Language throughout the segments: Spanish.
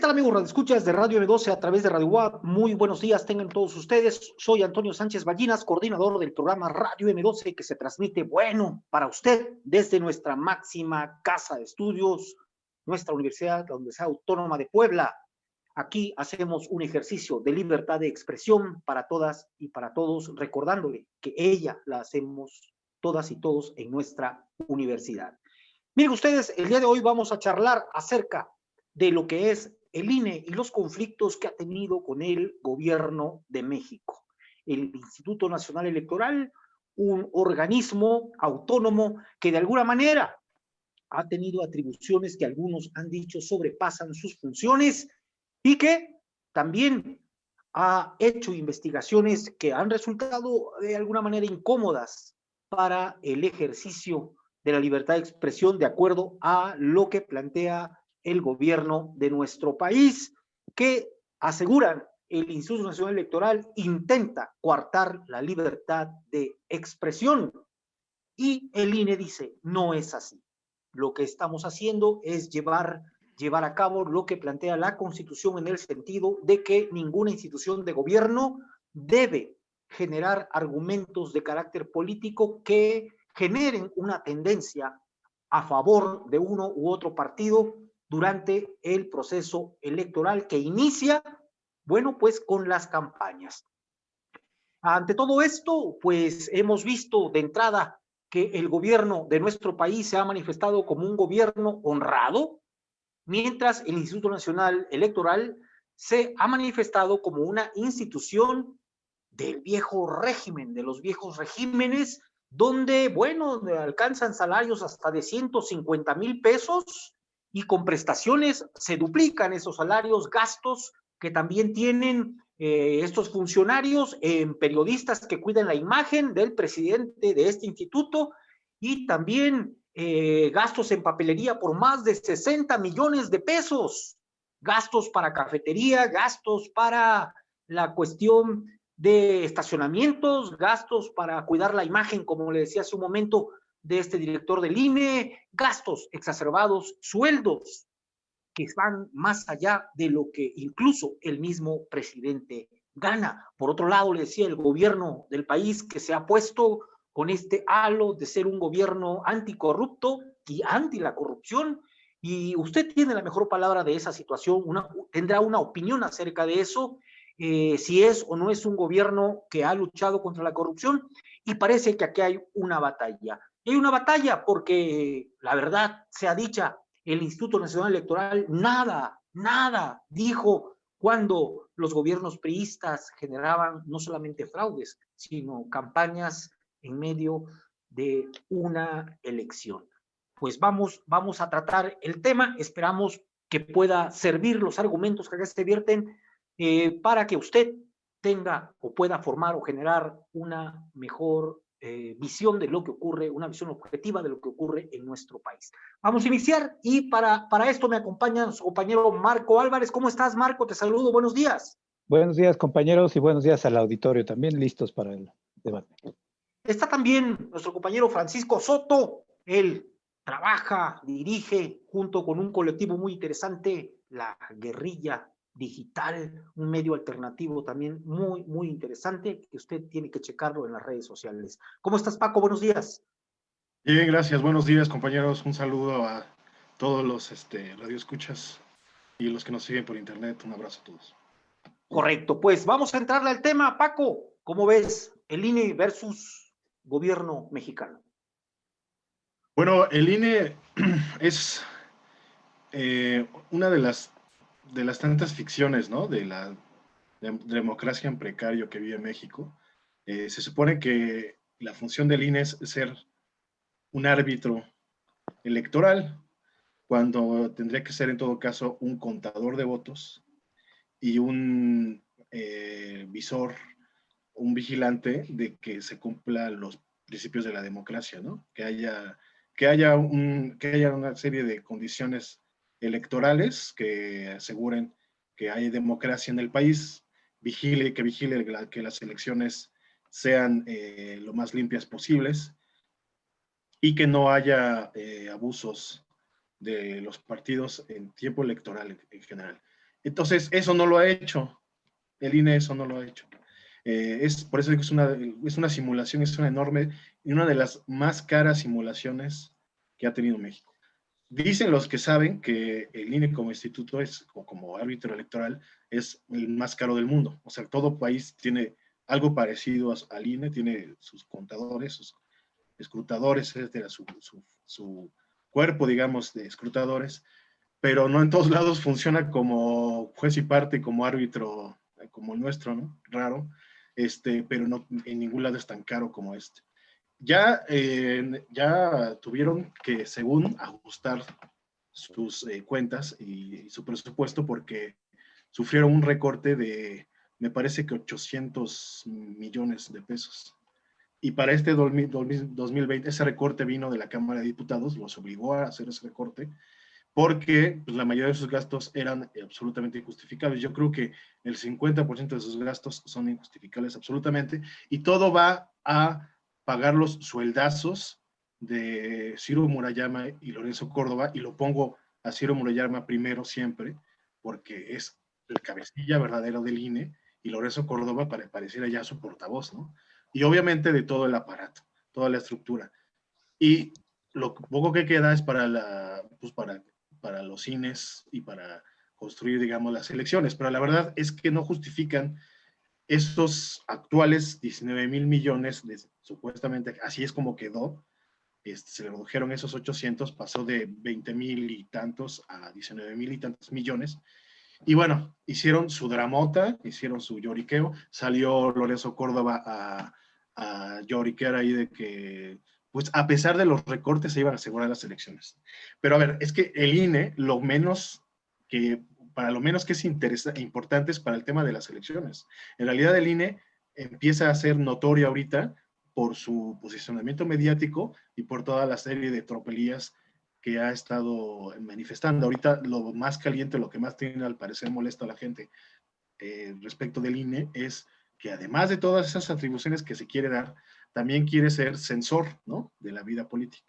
tal, amigos radioescuchas de Radio M12 a través de Radio UAP? Muy buenos días tengan todos ustedes. Soy Antonio Sánchez Ballinas, coordinador del programa Radio M12 que se transmite, bueno, para usted desde nuestra máxima casa de estudios, nuestra universidad, la Universidad Autónoma de Puebla. Aquí hacemos un ejercicio de libertad de expresión para todas y para todos, recordándole que ella la hacemos todas y todos en nuestra universidad. Miren ustedes, el día de hoy vamos a charlar acerca de lo que es el INE y los conflictos que ha tenido con el gobierno de México. El Instituto Nacional Electoral, un organismo autónomo que de alguna manera ha tenido atribuciones que algunos han dicho sobrepasan sus funciones y que también ha hecho investigaciones que han resultado de alguna manera incómodas para el ejercicio de la libertad de expresión de acuerdo a lo que plantea el gobierno de nuestro país, que aseguran el Instituto Nacional Electoral intenta coartar la libertad de expresión. Y el INE dice, no es así. Lo que estamos haciendo es llevar a cabo lo que plantea la Constitución en el sentido de que ninguna institución de gobierno debe generar argumentos de carácter político que generen una tendencia a favor de uno u otro partido durante el proceso electoral que inicia, bueno, pues con las campañas. Ante todo esto, pues hemos visto de entrada que el gobierno de nuestro país se ha manifestado como un gobierno honrado, mientras el Instituto Nacional Electoral se ha manifestado como una institución del viejo régimen, de los viejos regímenes, donde, bueno, alcanzan salarios hasta de 150,000 pesos y con prestaciones se duplican esos salarios, gastos que también tienen estos funcionarios, periodistas que cuidan la imagen del presidente de este instituto y también gastos en papelería por más de 60 millones de pesos, gastos para cafetería, gastos para la cuestión de estacionamientos, gastos para cuidar la imagen, como le decía hace un momento, de este director del INE, gastos exacerbados, sueldos que van más allá de lo que incluso el mismo presidente gana. Por otro lado, le decía, el gobierno del país que se ha puesto con este halo de ser un gobierno anticorrupto y anti la corrupción, y usted tiene la mejor palabra de esa situación, tendrá una opinión acerca de eso, si es o no es un gobierno que ha luchado contra la corrupción, y parece que aquí hay una batalla. Y hay una batalla porque, la verdad sea dicha, el Instituto Nacional Electoral nada dijo cuando los gobiernos priistas generaban no solamente fraudes, sino campañas en medio de una elección. Pues vamos a tratar el tema, esperamos que pueda servir los argumentos que acá se vierten para que usted tenga o pueda formar o generar una mejor visión de lo que ocurre, una visión objetiva de lo que ocurre en nuestro país. Vamos a iniciar y para esto me acompaña su compañero Marco Álvarez. ¿Cómo estás, Marco? Te saludo, buenos días. Buenos días, compañeros, y buenos días al auditorio también, listos para el debate. Está también nuestro compañero Francisco Soto. Él trabaja, dirige junto con un colectivo muy interesante, La Guerrilla Digital, un medio alternativo también muy interesante que usted tiene que checarlo en las redes sociales. ¿Cómo estás, Paco? Buenos días. Bien, gracias. Buenos días, compañeros. Un saludo a todos los radioescuchas y los que nos siguen por internet. Un abrazo a todos. Correcto, pues vamos a entrarle al tema. Paco, ¿cómo ves el INE versus gobierno mexicano? Bueno, el INE es una de las tantas ficciones, ¿no? De la democracia en precario que vive México. Se supone que la función del INE es ser un árbitro electoral, cuando tendría que ser en todo caso un contador de votos y un visor, un vigilante de que se cumplan los principios de la democracia, ¿no? Que haya una serie de condiciones electorales que aseguren que hay democracia en el país, que vigile que las elecciones sean lo más limpias posibles y que no haya abusos de los partidos en tiempo electoral en general. Entonces, eso no lo ha hecho. El INE eso no lo ha hecho. Por eso digo que es una simulación, es una enorme y una de las más caras simulaciones que ha tenido México. Dicen los que saben que el INE como instituto o como árbitro electoral es el más caro del mundo. O sea, todo país tiene algo parecido al INE, tiene sus contadores, sus escrutadores, etcétera, su cuerpo, digamos, de escrutadores, pero no en todos lados funciona como juez y parte, como árbitro, como el nuestro, ¿no? Raro, pero no, en ningún lado es tan caro como este. Ya tuvieron que, según, ajustar sus cuentas y su presupuesto porque sufrieron un recorte de, me parece que 800 millones de pesos. Y para este 2020, ese recorte vino de la Cámara de Diputados, los obligó a hacer ese recorte, porque pues, la mayoría de sus gastos eran absolutamente injustificables. Yo creo que el 50% de sus gastos son injustificables absolutamente, y todo va a pagar los sueldazos de Ciro Murayama y Lorenzo Córdoba, y lo pongo a Ciro Murayama primero siempre, porque es el cabecilla verdadero del INE, y Lorenzo Córdoba pareciera ya su portavoz, ¿no? Y obviamente de todo el aparato, toda la estructura. Y lo poco que queda es para los cines y para construir, digamos, las elecciones. Pero la verdad es que no justifican esos actuales 19,000 millones, supuestamente, así es como quedó. Se le redujeron esos 800, pasó de 20,000 y tantos a 19,000 y tantos millones. Y bueno, hicieron su dramota, hicieron su lloriqueo, salió Lorenzo Córdoba a lloriquear ahí de que, pues a pesar de los recortes se iban a asegurar las elecciones. Pero a ver, es que el INE, para lo menos que es importante es para el tema de las elecciones. En realidad el INE empieza a ser notorio ahorita por su posicionamiento mediático y por toda la serie de tropelías que ha estado manifestando. Ahorita lo más caliente, lo que más tiene al parecer molesto a la gente respecto del INE es que además de todas esas atribuciones que se quiere dar, también quiere ser censor, ¿no?, de la vida política.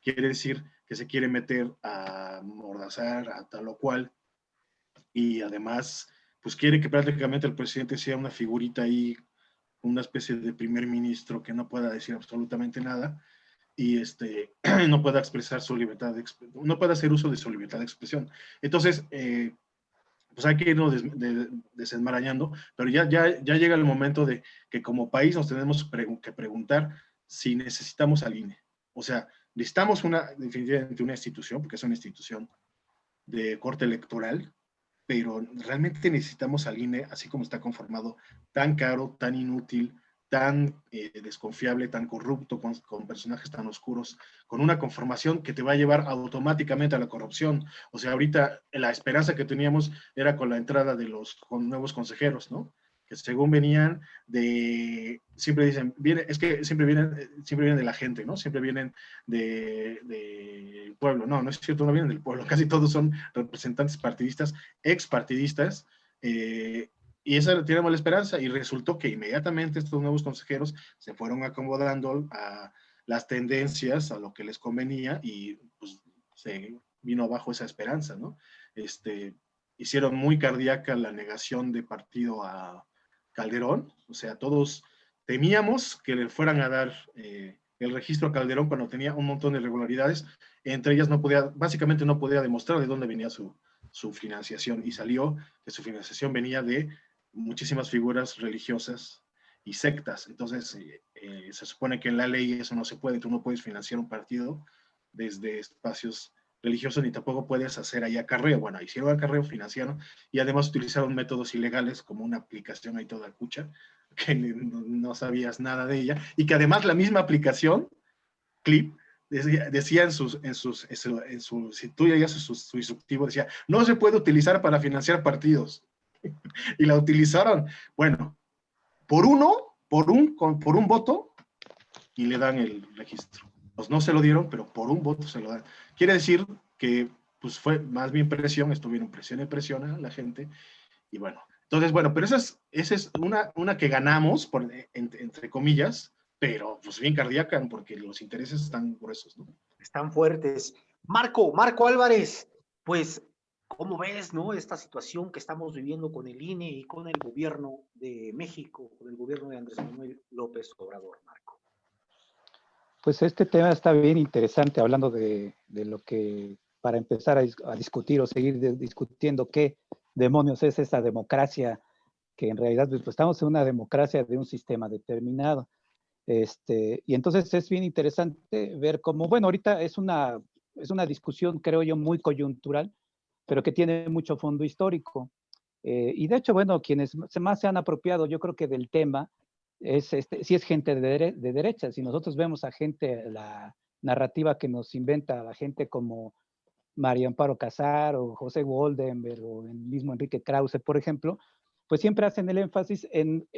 Quiere decir que se quiere meter a mordazar a tal o cual, y además pues quiere que prácticamente el presidente sea una figurita ahí, una especie de primer ministro que no pueda decir absolutamente nada, y no pueda expresar su libertad, no pueda hacer uso de su libertad de expresión. Entonces, pues hay que irnos desenmarañando, pero ya llega el momento de que como país nos tenemos que preguntar si necesitamos al INE. O sea, necesitamos definitivamente una institución, porque es una institución de corte electoral, pero realmente necesitamos al INE, así como está conformado, tan caro, tan inútil, tan desconfiable, tan corrupto, con personajes tan oscuros, con una conformación que te va a llevar automáticamente a la corrupción. O sea, ahorita la esperanza que teníamos era con la entrada de los nuevos consejeros, ¿no?, que según venían siempre dicen, es que siempre vienen de la gente, ¿no? Siempre vienen del pueblo. No, no es cierto, no vienen del pueblo, casi todos son representantes partidistas, expartidistas, y esa teníamos la esperanza, y resultó que inmediatamente estos nuevos consejeros se fueron acomodando a las tendencias, a lo que les convenía, y pues se vino abajo esa esperanza, ¿no? Hicieron muy cardíaca la negación de partido a Calderón, o sea, todos temíamos que le fueran a dar el registro a Calderón cuando tenía un montón de irregularidades, entre ellas básicamente no podía demostrar de dónde venía su financiación, y salió que su financiación venía de muchísimas figuras religiosas y sectas. Entonces, se supone que en la ley eso no se puede, tú no puedes financiar un partido desde espacios religiosos, ni tampoco puedes hacer ahí acarreo. Bueno, hicieron acarreo, financiaron, y además utilizaron métodos ilegales como una aplicación ahí toda cucha, que no sabías nada de ella, y que además la misma aplicación, Clip, decía si tú leías su instructivo, decía, no se puede utilizar para financiar partidos. Y la utilizaron, bueno, por un voto, y le dan el registro. Pues no se lo dieron, pero por un voto se lo dan. Quiere decir que pues fue más bien presión, estuvieron presión y presión a la gente, y bueno. Entonces, bueno, pero esa es una que ganamos, entre comillas, pero pues bien cardíaca, porque los intereses están gruesos, ¿no? Están fuertes. Marco Álvarez, pues ¿Cómo ves, no, esta situación que estamos viviendo con el INE y con el gobierno de México, con el gobierno de Andrés Manuel López Obrador, Marco? Pues este tema está bien interesante, hablando de lo que, para empezar a discutir o seguir discutiendo qué demonios es esa democracia, que en realidad pues, estamos en una democracia de un sistema determinado. Y entonces es bien interesante ver cómo, bueno, ahorita es una discusión, creo yo, muy coyuntural, pero que tiene mucho fondo histórico. Y de hecho, bueno, quienes más se han apropiado, yo creo que del tema, sí es gente de derecha. Si nosotros vemos a gente, la narrativa que nos inventa la gente como María Amparo Casar o José Goldenberg o el mismo Enrique Krause, por ejemplo, pues siempre hacen el énfasis en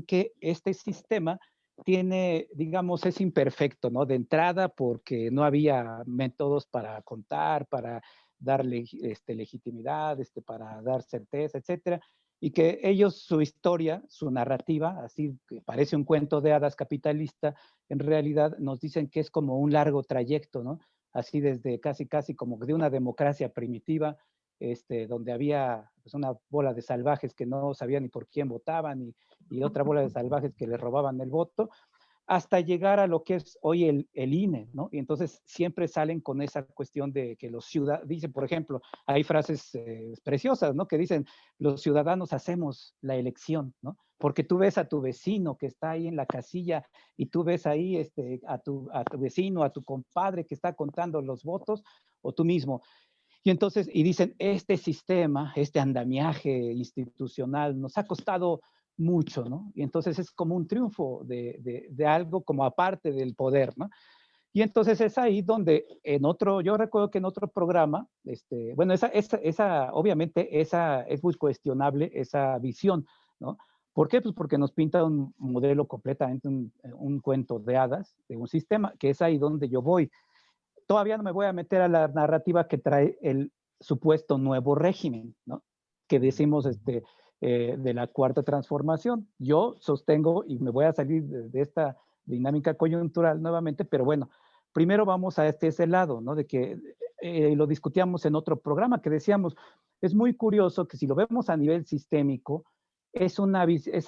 que este sistema tiene, digamos, es imperfecto, ¿no? De entrada, porque no había métodos para contar, para darle legitimidad, para dar certeza, etcétera, y que ellos, su historia, su narrativa, así que parece un cuento de hadas capitalista, en realidad nos dicen que es como un largo trayecto, ¿no? Así desde casi como de una democracia primitiva, donde había pues, una bola de salvajes que no sabían ni por quién votaban y otra bola de salvajes que le robaban el voto, hasta llegar a lo que es hoy el INE, ¿no? Y entonces siempre salen con esa cuestión de que los ciudadanos, dicen, por ejemplo, hay frases preciosas, ¿no? Que dicen, los ciudadanos hacemos la elección, ¿no? Porque tú ves a tu vecino que está ahí en la casilla y tú ves ahí a tu vecino, a tu compadre que está contando los votos o tú mismo. Y entonces, y dicen, este sistema, este andamiaje institucional nos ha costado mucho, ¿no? Y entonces es como un triunfo de algo como aparte del poder, ¿no? Y entonces es ahí donde yo recuerdo que en otro programa, bueno, obviamente esa es muy cuestionable, esa visión, ¿no? ¿Por qué? Pues porque nos pinta un modelo completamente, un cuento de hadas, de un sistema, que es ahí donde yo voy. Todavía no me voy a meter a la narrativa que trae el supuesto nuevo régimen, ¿no? Que decimos de la cuarta transformación. Yo sostengo, y me voy a salir de esta dinámica coyuntural nuevamente, pero bueno, primero vamos a ese lado, ¿no? De que lo discutíamos en otro programa, que decíamos, es muy curioso que si lo vemos a nivel sistémico, es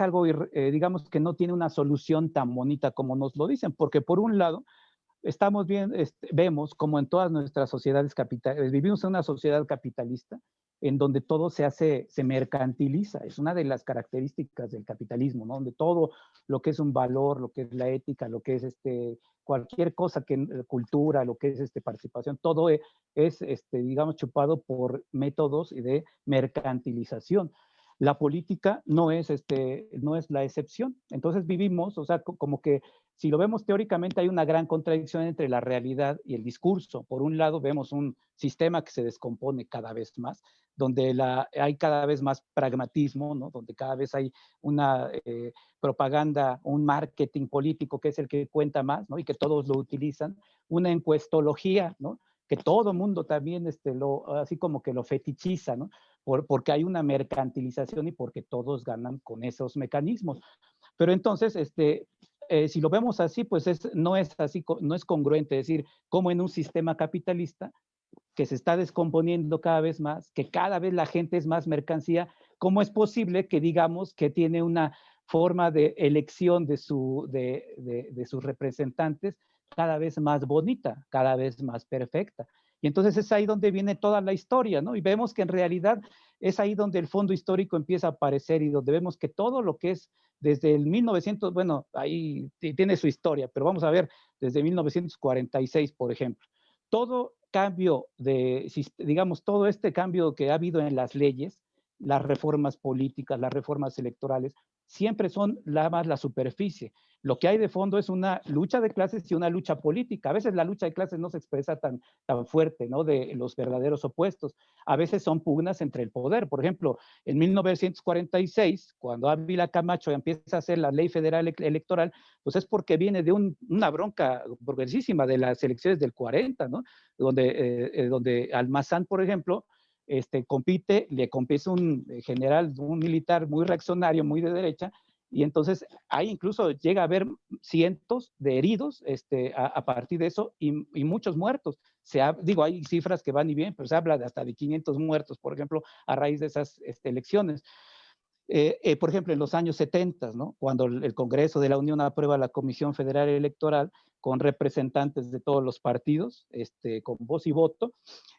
algo, digamos, que no tiene una solución tan bonita como nos lo dicen, porque por un lado, vemos como en todas nuestras sociedades capitalistas, vivimos en una sociedad capitalista en donde todo se mercantiliza. Es una de las características del capitalismo, ¿no? Donde todo lo que es un valor, lo que es la ética, lo que es cualquier cosa cultura, lo que es participación, todo digamos, chupado por métodos de mercantilización. La política no es la excepción. Entonces vivimos, o sea, como que si lo vemos teóricamente, hay una gran contradicción entre la realidad y el discurso. Por un lado, vemos un sistema que se descompone cada vez más, donde hay cada vez más pragmatismo, ¿no? Donde cada vez hay una propaganda, un marketing político que es el que cuenta más, ¿no? Y que todos lo utilizan, una encuestología, ¿no? Que todo mundo también así como que lo fetichiza, ¿no? Porque hay una mercantilización y porque todos ganan con esos mecanismos. Pero entonces, si lo vemos así, pues no es así, no es congruente decir cómo en un sistema capitalista que se está descomponiendo cada vez más, que cada vez la gente es más mercancía, ¿cómo es posible que digamos que tiene una forma de elección de sus representantes cada vez más bonita, cada vez más perfecta? Y entonces es ahí donde viene toda la historia, ¿no? Y vemos que en realidad es ahí donde el fondo histórico empieza a aparecer y donde vemos que todo lo que es desde el 1900, bueno, ahí tiene su historia, pero vamos a ver, desde 1946, por ejemplo, todo cambio digamos, todo este cambio que ha habido en las leyes, las reformas políticas, las reformas electorales, siempre son más la superficie. Lo que hay de fondo es una lucha de clases y una lucha política. A veces la lucha de clases no se expresa tan fuerte, ¿no? De los verdaderos opuestos. A veces son pugnas entre el poder. Por ejemplo, en 1946, cuando Ávila Camacho empieza a hacer la ley federal electoral, pues es porque viene de una bronca progresísima de las elecciones del 40, ¿no? Donde Almazán, por ejemplo, le compite un general, un militar muy reaccionario, muy de derecha, Y entonces ahí incluso llega a haber cientos de heridos a partir de eso y muchos muertos. Digo, hay cifras que van y vienen, pero se habla de hasta de 500 muertos, por ejemplo, a raíz de esas elecciones. Por ejemplo, en los años 70, ¿no? Cuando el Congreso de la Unión aprueba la Comisión Federal Electoral con representantes de todos los partidos, con voz y voto,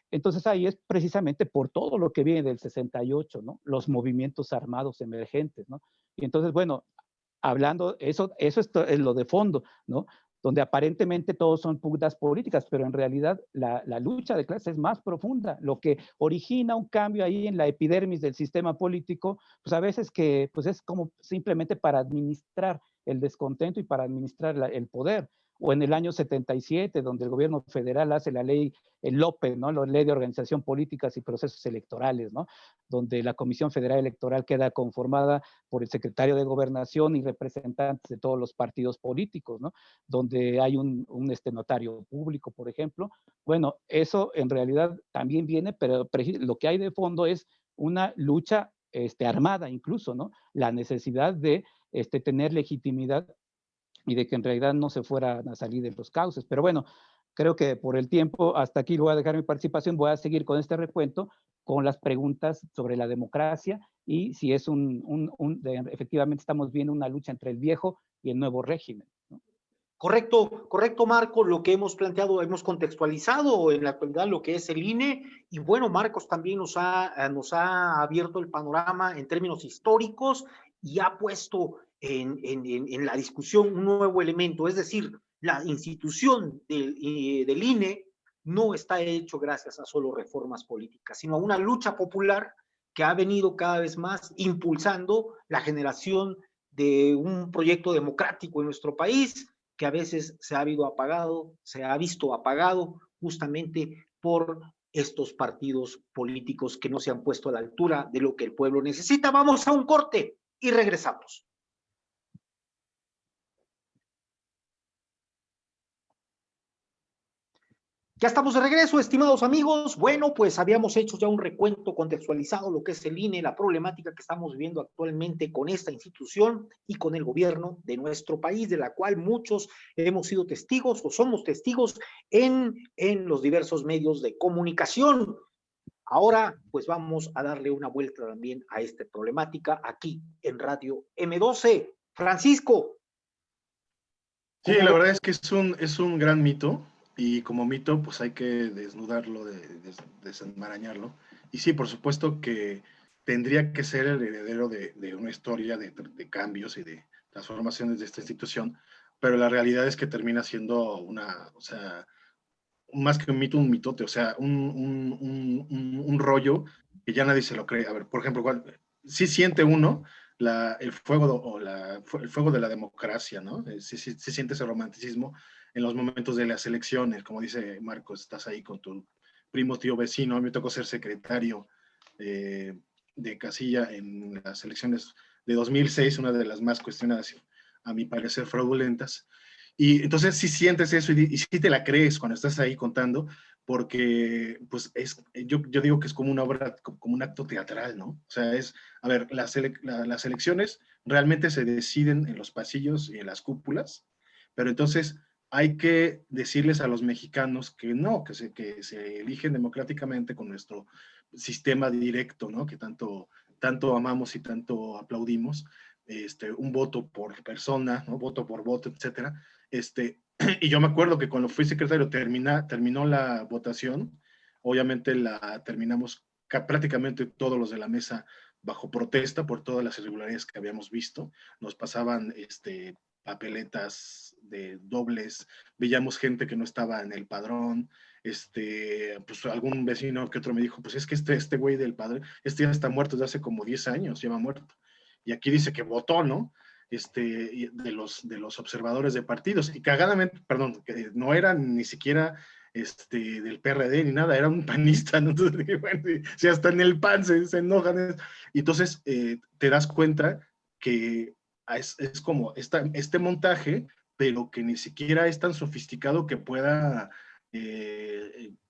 entonces ahí es precisamente por todo lo que viene del 68, ¿no? Los movimientos armados emergentes, ¿no? Y entonces, bueno, hablando, eso es lo de fondo, ¿no? Donde aparentemente todos son pugnas políticas, pero en realidad la lucha de clases es más profunda. Lo que origina un cambio ahí en la epidermis del sistema político, pues a veces que pues es como simplemente para administrar el descontento y para administrar el poder. O en el año 77, donde el gobierno federal hace la ley, el LOPE, ¿no? La Ley de Organización Políticas y Procesos Electorales, ¿no? Donde la Comisión Federal Electoral queda conformada por el secretario de Gobernación y representantes de todos los partidos políticos, ¿no? Donde hay un notario público, por ejemplo. Bueno, eso en realidad también viene, pero lo que hay de fondo es una lucha armada incluso, ¿no? La necesidad de tener legitimidad y de que en realidad no se fueran a salir de los cauces. Pero bueno, creo que por el tiempo, hasta aquí voy a dejar mi participación, voy a seguir con este recuento, con las preguntas sobre la democracia y si es efectivamente estamos viendo una lucha entre el viejo y el nuevo régimen, ¿no? Correcto, correcto, Marcos, lo que hemos planteado, hemos contextualizado en la actualidad lo que es el INE, y bueno, Marcos también nos ha abierto el panorama en términos históricos y ha puesto en la discusión un nuevo elemento, es decir, la institución del INE no está hecho gracias a solo reformas políticas, sino a una lucha popular que ha venido cada vez más impulsando la generación de un proyecto democrático en nuestro país, que a veces se ha visto apagado justamente por estos partidos políticos que no se han puesto a la altura de lo que el pueblo necesita. Vamos a un corte y regresamos. Ya estamos de regreso, estimados amigos. Bueno, pues habíamos hecho ya un recuento contextualizado lo que es el INE, la problemática que estamos viviendo actualmente con esta institución y con el gobierno de nuestro país, de la cual muchos hemos sido testigos o somos testigos en los diversos medios de comunicación. Ahora, pues vamos a darle una vuelta también a esta problemática aquí en Radio M12. Francisco. Sí, la verdad es que es un gran mito, y como mito pues hay que desnudarlo, desenmarañarlo. Y sí, por supuesto que tendría que ser el heredero de una historia de cambios y de transformaciones de esta institución, pero la realidad es que termina siendo o sea, más que un mitote, o sea, un rollo que ya nadie se lo cree. A ver, por ejemplo, sí siente uno el fuego el fuego de la democracia, ¿no? Sí siente ese romanticismo en los momentos de las elecciones, como dice Marcos, estás ahí con tu primo, tío, vecino. A mí me tocó ser secretario de casilla en las elecciones de 2006, una de las más cuestionadas, a mi parecer fraudulentas. Y entonces sí sientes eso y sí te la crees cuando estás ahí contando, porque pues yo digo que es como una obra, como un acto teatral, ¿no? O sea, a ver, las elecciones realmente se deciden en los pasillos y en las cúpulas, pero entonces hay que decirles a los mexicanos que no, que se eligen democráticamente con nuestro sistema directo, ¿no? Que tanto amamos y tanto aplaudimos, un voto por persona, ¿no? Voto por voto, etcétera. Y yo me acuerdo que cuando fui secretario terminó la votación, obviamente la terminamos prácticamente todos los de la mesa bajo protesta por todas las irregularidades que habíamos visto. Nos pasaban papeletas de dobles, veíamos gente que no estaba en el padrón, pues algún vecino que otro me dijo, pues es que este güey del padrón, ya está muerto desde hace como 10 años, lleva muerto. Y aquí dice que votó, ¿no? De los observadores de partidos, y cagadamente, perdón, que no eran ni siquiera del PRD ni nada, era un panista, ¿no? Entonces, bueno, si hasta en el PAN se enojan, y entonces te das cuenta que es como este montaje, pero que ni siquiera es tan sofisticado que pueda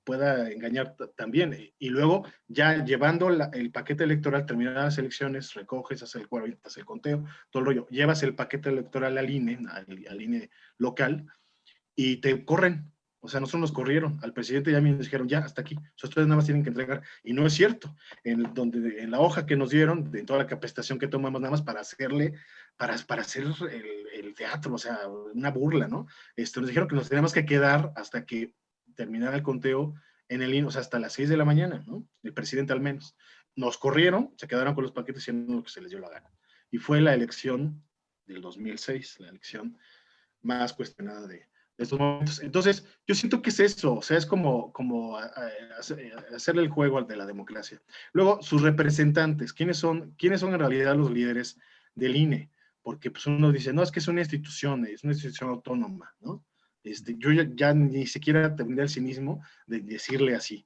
pueda engañar también. Y luego, ya llevando el paquete electoral, terminadas las elecciones, recoges, haces el conteo, todo el rollo, llevas el paquete electoral al INE, al INE local, y te corren. O sea, nosotros nos corrieron. Al presidente ya me dijeron, ya, hasta aquí. O sea, ustedes nada más tienen que entregar. Y no es cierto. En la hoja que nos dieron, de toda la capacitación que tomamos, nada más para hacerle, para hacer el teatro, o sea, una burla, ¿no? Nos dijeron que nos teníamos que quedar hasta que terminara el conteo en el INE, o sea, hasta las 6 de la mañana, ¿no? El presidente al menos. Nos corrieron, se quedaron con los paquetes haciendo lo que se les dio la gana. Y fue la elección del 2006, la elección más cuestionada de estos momentos. Entonces, yo siento que es eso, o sea, es como hacerle el juego de la democracia. Luego, sus representantes, ¿quiénes son en realidad los líderes del INE? Porque pues uno dice, no, es que es una institución autónoma, ¿no? Yo ya ni siquiera tendría el cinismo de decirle así.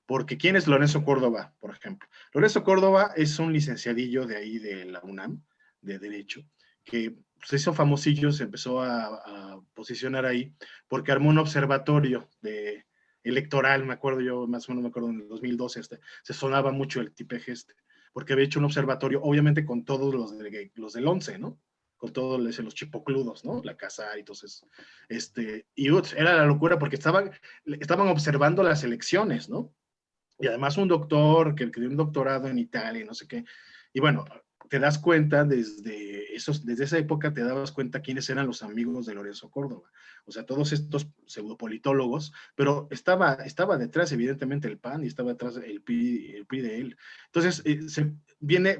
Porque ¿quién es Lorenzo Córdoba, por ejemplo? Lorenzo Córdoba es un licenciadillo de ahí de la UNAM, de Derecho, que se hizo famosillo, se empezó a posicionar ahí, porque armó un observatorio electoral, me acuerdo yo, más o menos me acuerdo en el 2012, se sonaba mucho el tipeje porque había hecho un observatorio, obviamente con todos los del 11, ¿no? Con todos los chipocludos, ¿no? La casa y entonces, era la locura porque estaban observando las elecciones, ¿no? Y además un doctor que dio un doctorado en Italia, no sé qué. Y bueno, te das cuenta desde esa época te dabas cuenta quiénes eran los amigos de Lorenzo Córdoba. O sea, todos estos pseudopolitólogos, pero estaba detrás evidentemente el PAN y estaba detrás el PRI de él. Entonces, viene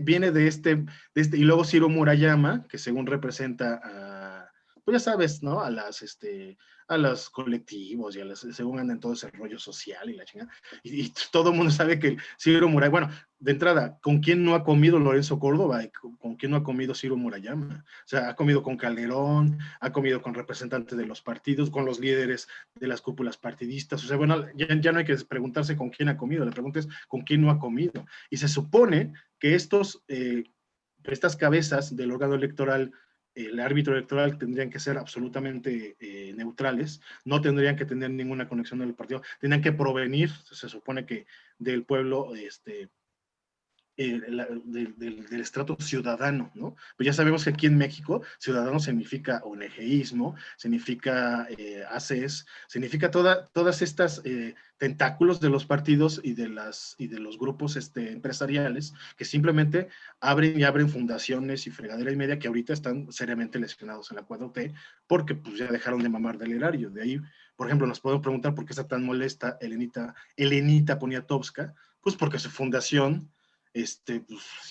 y luego Ciro Murayama, que según representa pues ya sabes, ¿no? A los colectivos y según andan todo ese rollo social y la chingada. Y todo el mundo sabe que Ciro Murayama, bueno, de entrada, ¿con quién no ha comido Lorenzo Córdoba? ¿Con quién no ha comido Ciro Murayama? O sea, ha comido con Calderón, ha comido con representantes de los partidos, con los líderes de las cúpulas partidistas. O sea, bueno, ya no hay que preguntarse con quién ha comido, la pregunta es con quién no ha comido. Y se supone que estas cabezas del órgano electoral, el árbitro electoral, tendrían que ser absolutamente neutrales, no tendrían que tener ninguna conexión con el partido, tendrían que provenir, se supone que del pueblo, del estrato ciudadano, ¿no? Pues ya sabemos que aquí en México, ciudadano significa ONGismo, significa ACES, significa todas estas tentáculos de los partidos y de los grupos empresariales que simplemente abren fundaciones y fregadera y media que ahorita están seriamente lesionados en la 4T porque pues ya dejaron de mamar del erario. De ahí, por ejemplo, nos podemos preguntar por qué está tan molesta Elenita Poniatowska, pues porque su fundación pues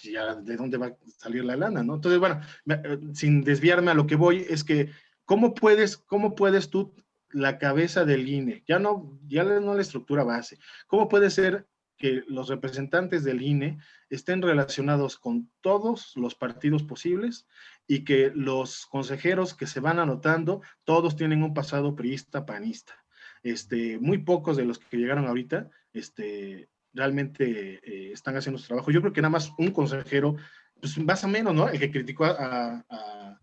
ya de dónde va a salir la lana, ¿no? Entonces, bueno, sin desviarme a lo que voy, es que, ¿cómo puedes tú, la cabeza del INE, ya no la estructura base, cómo puede ser que los representantes del INE estén relacionados con todos los partidos posibles y que los consejeros que se van anotando, todos tienen un pasado priista, panista? Muy pocos de los que llegaron ahorita, realmente están haciendo su trabajo. Yo creo que nada más un consejero, pues más o menos, ¿no? El que criticó a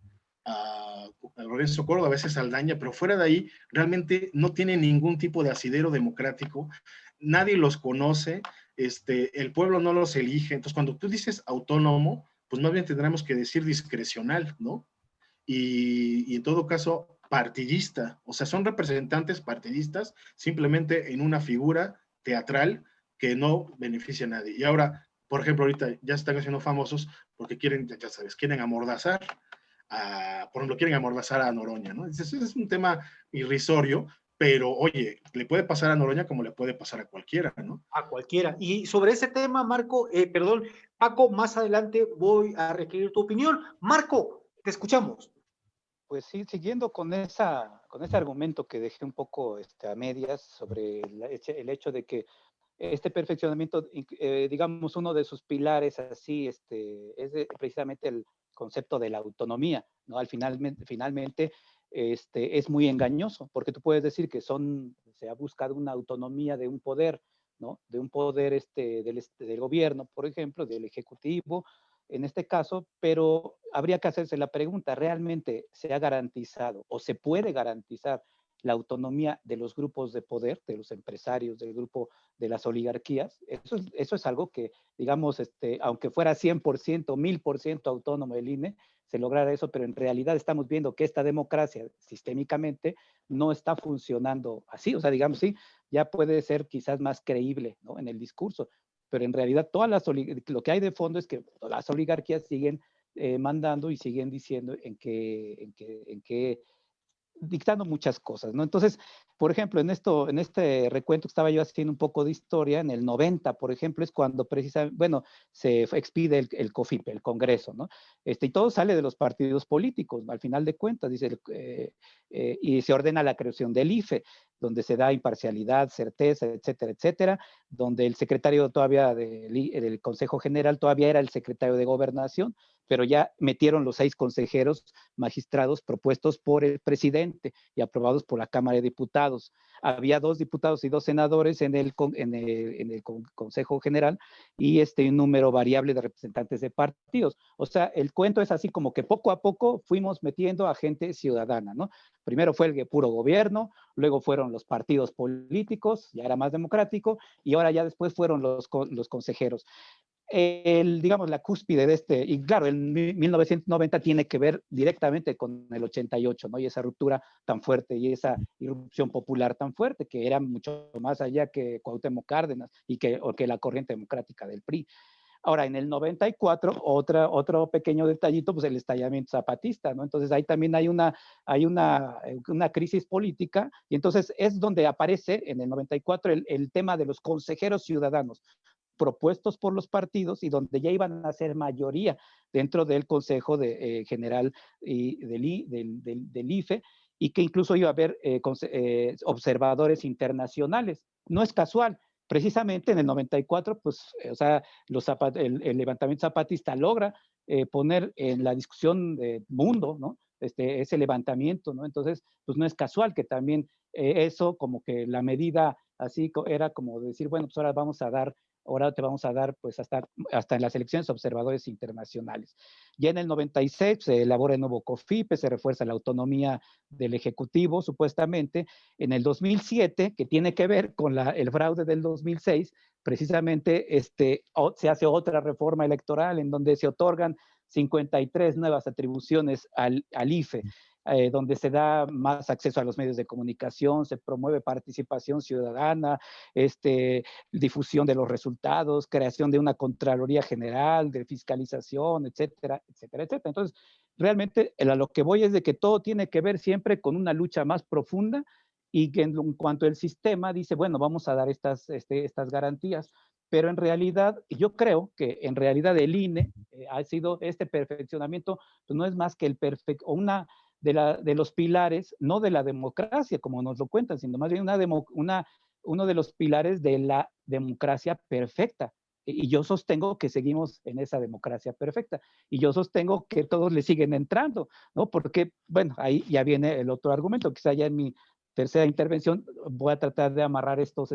Lorenzo Córdoba, a veces Saldaña, pero fuera de ahí, realmente no tiene ningún tipo de asidero democrático, nadie los conoce, el pueblo no los elige. Entonces, cuando tú dices autónomo, pues más bien tendremos que decir discrecional, ¿no? Y en todo caso, partidista, o sea, son representantes partidistas simplemente en una figura teatral que no beneficia a nadie. Y ahora, por ejemplo, ahorita ya están haciendo famosos porque quieren, ya sabes, quieren amordazar por ejemplo, quieren amordazar a Noroña, ¿no? Es un tema irrisorio, pero oye, le puede pasar a Noroña como le puede pasar a cualquiera, ¿no? A cualquiera. Y sobre ese tema, Marco, perdón, Paco, más adelante voy a requerir tu opinión. Marco, te escuchamos. Pues sí, siguiendo con ese argumento que dejé un poco a medias sobre el hecho de que este perfeccionamiento, digamos, uno de sus pilares así, es precisamente el concepto de la autonomía, ¿no? Finalmente, es muy engañoso, porque tú puedes decir que se ha buscado una autonomía de un poder, ¿no? De un poder del gobierno, por ejemplo, del ejecutivo, en este caso, pero habría que hacerse la pregunta, ¿realmente se ha garantizado o se puede garantizar la autonomía de los grupos de poder, de los empresarios, del grupo de las oligarquías. Eso es algo que, digamos, aunque fuera 100%, 1000% autónomo el INE, se lograra eso, pero en realidad estamos viendo que esta democracia sistémicamente no está funcionando así. O sea, digamos, sí, ya puede ser quizás más creíble, ¿no?, en el discurso, pero en realidad lo que hay de fondo es que las oligarquías siguen mandando y siguen diciendo en qué dictando muchas cosas, ¿no? Entonces, por ejemplo, en este recuento que estaba yo haciendo un poco de historia, en el 90, por ejemplo, es cuando precisamente, bueno, se expide el COFIP, el Congreso, ¿no? Y todo sale de los partidos políticos, al final de cuentas, dice, y se ordena la creación del IFE, donde se da imparcialidad, certeza, etcétera, etcétera, donde el secretario todavía del Consejo General todavía era el secretario de Gobernación, pero ya metieron los 6 consejeros magistrados propuestos por el presidente y aprobados por la Cámara de Diputados. Había 2 diputados y 2 senadores en el Consejo General y un número variable de representantes de partidos. O sea, el cuento es así como que poco a poco fuimos metiendo a gente ciudadana, ¿no? Primero fue el puro gobierno, luego fueron los partidos políticos, ya era más democrático, y ahora ya después fueron los consejeros. Digamos, la cúspide de y claro, el 1990 tiene que ver directamente con el 88, ¿no? Y esa ruptura tan fuerte y esa irrupción popular tan fuerte, que era mucho más allá que Cuauhtémoc Cárdenas y que la corriente democrática del PRI. Ahora, en el 94, otro pequeño detallito, pues el estallamiento zapatista, ¿no? Entonces ahí también hay una crisis política, y entonces es donde aparece en el 94 el tema de los consejeros ciudadanos propuestos por los partidos y donde ya iban a ser mayoría dentro del Consejo General del IFE, y que incluso iba a haber observadores internacionales. No es casual. Precisamente en el 94, pues, o sea, el levantamiento zapatista logra poner en la discusión del mundo, ¿no? Ese levantamiento, ¿no? Entonces, pues no es casual que también eso, como que la medida así era como decir, bueno, pues ahora te vamos a dar, pues hasta en las elecciones, observadores internacionales. Ya en el 96 se elabora el nuevo COFIPE, se refuerza la autonomía del Ejecutivo, supuestamente. En el 2007, que tiene que ver con el fraude del 2006, precisamente se hace otra reforma electoral en donde se otorgan 53 nuevas atribuciones al IFE, donde se da más acceso a los medios de comunicación, se promueve participación ciudadana, difusión de los resultados, creación de una Contraloría General, de fiscalización, etcétera, etcétera, etcétera. Entonces, realmente a lo que voy es de que todo tiene que ver siempre con una lucha más profunda, y que en cuanto el sistema dice, bueno, vamos a dar estas garantías, pero en realidad, yo creo que en realidad el INE ha sido este perfeccionamiento, pues no es más que una de los pilares, no de la democracia, como nos lo cuentan, sino más bien uno de los pilares de la democracia perfecta. Y yo sostengo que seguimos en esa democracia perfecta. Y yo sostengo que todos le siguen entrando, ¿no? Porque, bueno, ahí ya viene el otro argumento. Quizá ya en mi tercera intervención voy a tratar de amarrar estos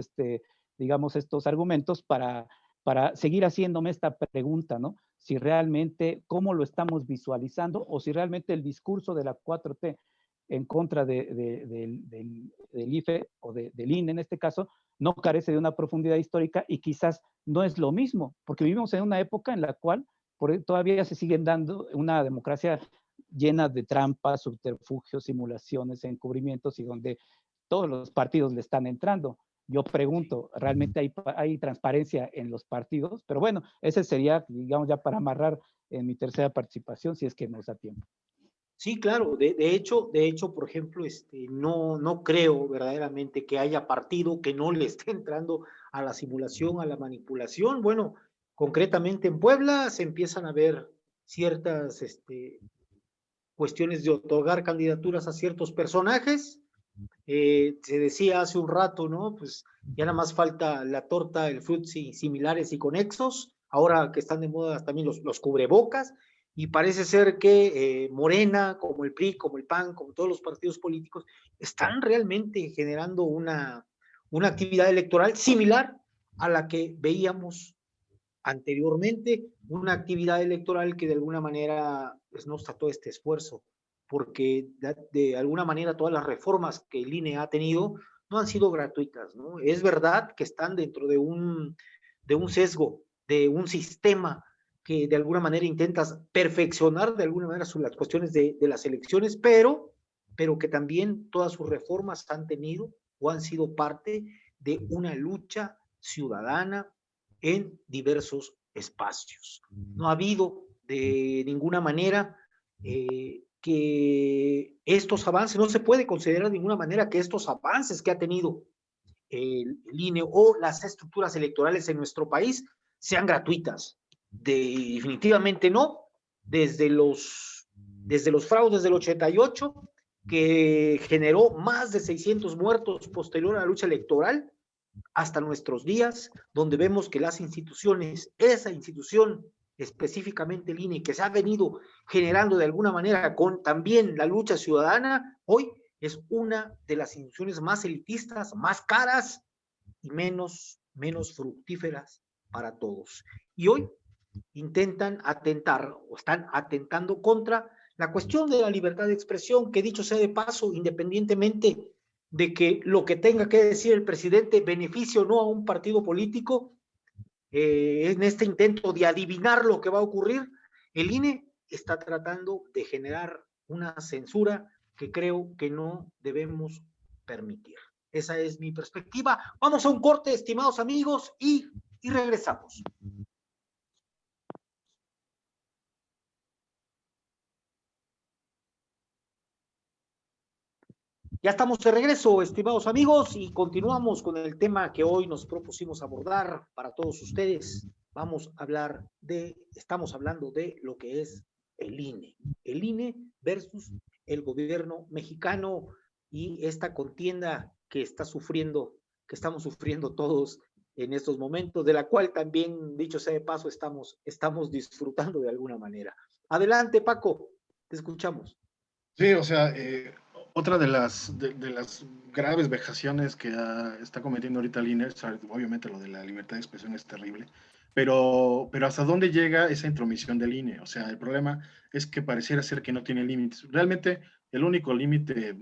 argumentos para seguir haciéndome esta pregunta, ¿no? Si realmente, cómo lo estamos visualizando, o si realmente el discurso de la 4T en contra del IFE o del INE en este caso, no carece de una profundidad histórica, y quizás no es lo mismo, porque vivimos en una época en la cual todavía se siguen dando una democracia llena de trampas, subterfugios, simulaciones, encubrimientos, y donde todos los partidos le están entrando. Yo pregunto, ¿realmente hay transparencia en los partidos? Pero bueno, ese sería, digamos, ya para amarrar en mi tercera participación, si es que nos da tiempo. Sí, claro. De hecho, por ejemplo, no creo verdaderamente que haya partido que no le esté entrando a la simulación, a la manipulación. Bueno, concretamente en Puebla se empiezan a ver ciertas cuestiones de otorgar candidaturas a ciertos personajes. Se decía hace un rato, ¿no? Pues ya nada más falta la torta, el frutzi similares y conexos, ahora que están de moda también los cubrebocas, y parece ser que Morena, como el PRI, como el PAN, como todos los partidos políticos, están realmente generando una actividad electoral similar a la que veíamos anteriormente, una actividad electoral que de alguna manera pues, no está todo este esfuerzo porque de alguna manera todas las reformas que el INE ha tenido no han sido gratuitas, ¿no? Es verdad que están dentro de un sesgo, de un sistema que de alguna manera intentas perfeccionar de alguna manera sobre las cuestiones de las elecciones, pero que también todas sus reformas han tenido o han sido parte de una lucha ciudadana en diversos espacios. No ha habido de ninguna manera que estos avances, no se puede considerar de ninguna manera que estos avances que ha tenido el INE o las estructuras electorales en nuestro país sean gratuitas. Definitivamente no. Desde los fraudes del 88, que generó más de 600 muertos posterior a la lucha electoral, hasta nuestros días, donde vemos que las instituciones, esa institución específicamente el INE, que se ha venido generando de alguna manera con también la lucha ciudadana, hoy es una de las instituciones más elitistas, más caras y menos fructíferas para todos. Y hoy intentan atentar o están atentando contra la cuestión de la libertad de expresión, que dicho sea de paso, independientemente de que lo que tenga que decir el presidente beneficie o no a un partido político, en este intento de adivinar lo que va a ocurrir, el INE está tratando de generar una censura que creo que no debemos permitir. Esa es mi perspectiva. Vamos a un corte, estimados amigos, y regresamos. Ya estamos de regreso, estimados amigos, y continuamos con el tema que hoy nos propusimos abordar para todos ustedes. Estamos hablando de lo que es el INE versus el gobierno mexicano y esta contienda que estamos sufriendo todos en estos momentos, de la cual también, dicho sea de paso, estamos disfrutando de alguna manera. Adelante, Paco, te escuchamos. Sí, o sea, otra de las graves vejaciones que está cometiendo ahorita el INE, obviamente lo de la libertad de expresión es terrible, pero ¿hasta dónde llega esa intromisión del INE? O sea, el problema es que pareciera ser que no tiene límites. Realmente el único límite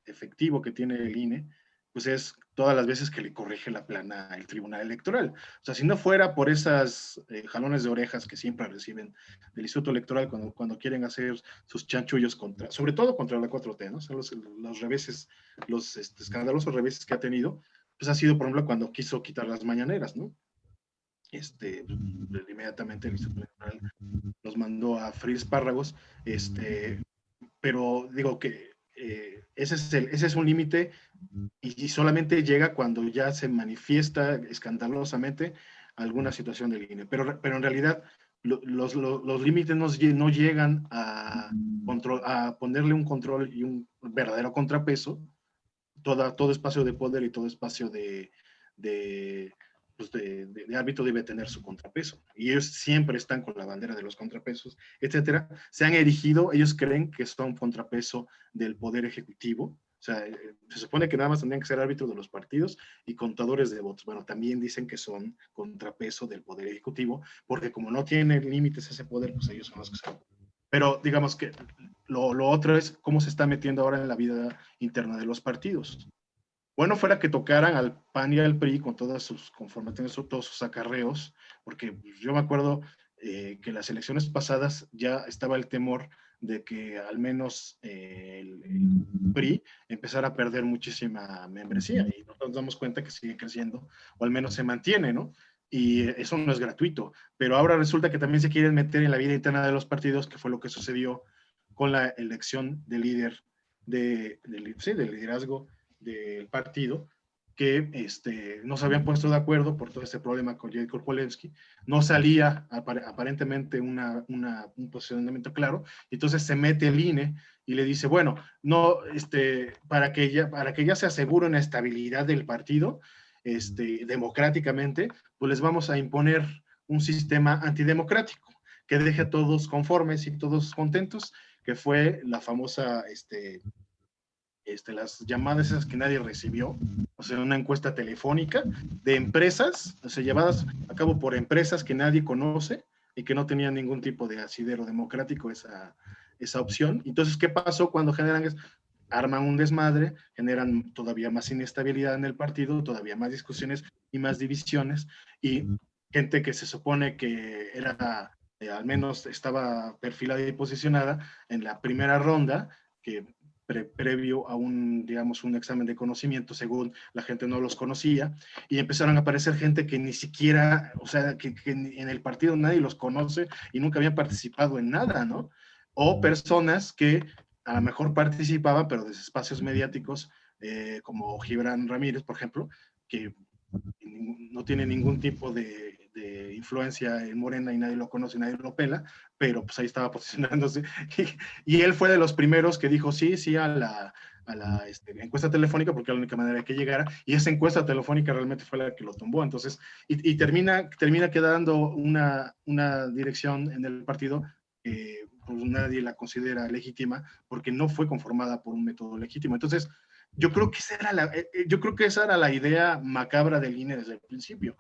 efectivo que tiene el INE, pues es todas las veces que le corrige la plana el Tribunal Electoral. O sea, si no fuera por esas jalones de orejas que siempre reciben del Instituto Electoral cuando quieren hacer sus chanchullos sobre todo contra la 4T, ¿no? O sea, los reveses, los escandalosos reveses que ha tenido, pues ha sido, por ejemplo, cuando quiso quitar las mañaneras, ¿no? Inmediatamente el Instituto Electoral los mandó a freír espárragos, pero digo que ese es un límite y solamente llega cuando ya se manifiesta escandalosamente alguna situación del INE. Pero en realidad los límites no llegan a ponerle un control y un verdadero contrapeso, todo espacio de poder y todo espacio de árbitro debe tener su contrapeso. Y ellos siempre están con la bandera de los contrapesos, etcétera. Se han erigido, ellos creen que son contrapeso del poder ejecutivo. O sea, se supone que nada más tendrían que ser árbitros de los partidos y contadores de votos. Bueno, también dicen que son contrapeso del poder ejecutivo, porque como no tiene límites ese poder, pues ellos son los que se... Pero digamos que lo otro es cómo se está metiendo ahora en la vida interna de los partidos. Bueno fuera que tocaran al PAN y al PRI con todas sus conformaciones, todos sus acarreos, porque yo me acuerdo que en las elecciones pasadas ya estaba el temor de que al menos el PRI empezara a perder muchísima membresía y nos damos cuenta que sigue creciendo o al menos se mantiene, ¿no? Y eso no es gratuito, pero ahora resulta que también se quieren meter en la vida interna de los partidos, que fue lo que sucedió con la elección de líder, del liderazgo del partido, que no se habían puesto de acuerdo por todo este problema con Jay Korpolevsky, no salía aparentemente un posicionamiento claro, entonces se mete el INE y le dice, bueno, no, para que ya se asegure una estabilidad del partido, democráticamente, pues les vamos a imponer un sistema antidemocrático que deje a todos conformes y todos contentos, que fue la famosa las llamadas esas que nadie recibió, o sea, una encuesta telefónica de empresas, o sea, llevadas a cabo por empresas que nadie conoce y que no tenían ningún tipo de asidero democrático esa opción. Entonces, ¿qué pasó cuando arman un desmadre, generan todavía más inestabilidad en el partido, todavía más discusiones y más divisiones, y gente que se supone que era, al menos estaba perfilada y posicionada en la primera ronda, que previo a digamos, un examen de conocimiento, según la gente no los conocía, y empezaron a aparecer gente que ni siquiera, o sea, que en el partido nadie los conoce y nunca habían participado en nada, ¿no? O personas que a lo mejor participaban, pero desde espacios mediáticos, como Gibran Ramírez, por ejemplo, que no tiene ningún tipo de influencia en Morena y nadie lo conoce, nadie lo pela, pero pues ahí estaba posicionándose. Y él fue de los primeros que dijo sí a la encuesta telefónica, porque era la única manera de que llegara, y esa encuesta telefónica realmente fue la que lo tumbó. Entonces, y termina quedando una dirección en el partido que pues nadie la considera legítima, porque no fue conformada por un método legítimo. Entonces, yo creo que esa era la idea macabra del INE desde el principio.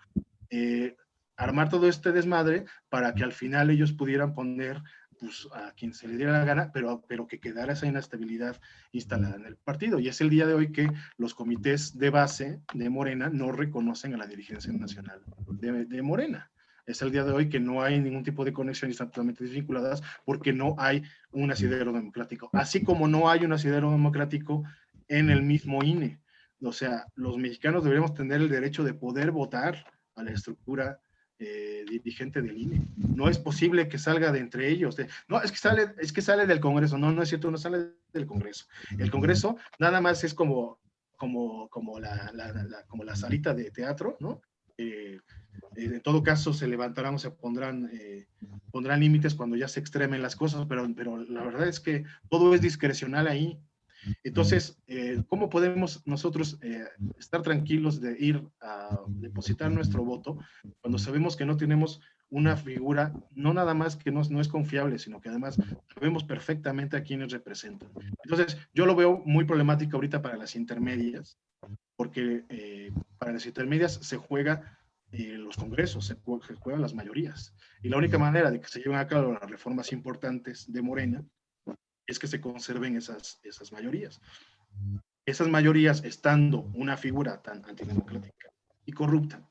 Armar todo este desmadre para que al final ellos pudieran poner pues, a quien se les diera la gana, pero que quedara esa inestabilidad instalada en el partido. Y es el día de hoy que los comités de base de Morena no reconocen a la dirigencia nacional de Morena. Es el día de hoy que no hay ningún tipo de conexión y están totalmente desvinculadas porque no hay un asidero democrático. Así como no hay un asidero democrático en el mismo INE. O sea, los mexicanos deberíamos tener el derecho de poder votar a la estructura dirigente del INE. No es posible que salga de entre ellos. No, es que sale del Congreso. No, no es cierto, no sale del Congreso. El Congreso nada más es como la salita de teatro, ¿no? En todo caso se levantarán o se pondrán límites cuando ya se extremen las cosas, pero la verdad es que todo es discrecional ahí. Entonces, ¿cómo podemos nosotros estar tranquilos de ir a depositar nuestro voto cuando sabemos que no tenemos una figura, no nada más que no es confiable, sino que además sabemos perfectamente a quiénes representan? Entonces, yo lo veo muy problemático ahorita para las intermedias, porque para las intermedias se juega los congresos, se juegan las mayorías. Y la única manera de que se lleven a cabo las reformas importantes de Morena es que se conserven esas mayorías. Esas mayorías, estando una figura tan antidemocrática y corrupta,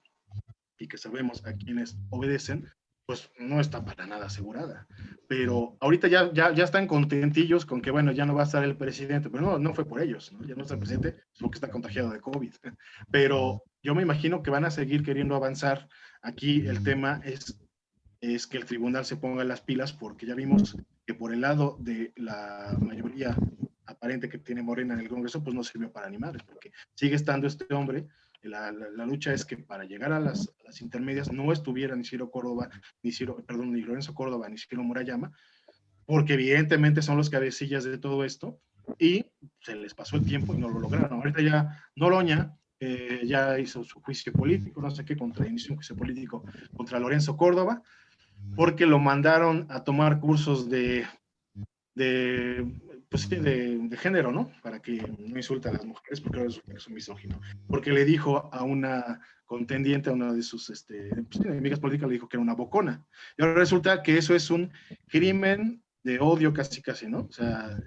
y que sabemos a quienes obedecen, pues no está para nada asegurada. Pero ahorita ya están contentillos con que, bueno, ya no va a estar el presidente, pero no fue por ellos, ¿no? Ya no está el presidente, es porque está contagiado de COVID. Pero yo me imagino que van a seguir queriendo avanzar. Aquí el tema es que el tribunal se ponga las pilas, porque ya vimos que por el lado de la mayoría aparente que tiene Morena en el Congreso, pues no sirvió para animar, porque sigue estando este hombre. La lucha es que para llegar a las intermedias no estuviera ni Ciro Córdoba, ni Lorenzo Córdoba, ni Ciro Murayama, porque evidentemente son los cabecillas de todo esto, y se les pasó el tiempo y no lo lograron. Ahorita ya Noroña ya hizo su juicio político, no sé qué, inició un juicio político contra Lorenzo Córdoba, porque lo mandaron a tomar cursos de género, ¿no? Para que no insulte a las mujeres, porque ahora es un misógino. Porque le dijo a una contendiente, a una de sus enemigas políticas, le dijo que era una bocona. Y ahora resulta que eso es un crimen de odio casi, ¿no? O sea,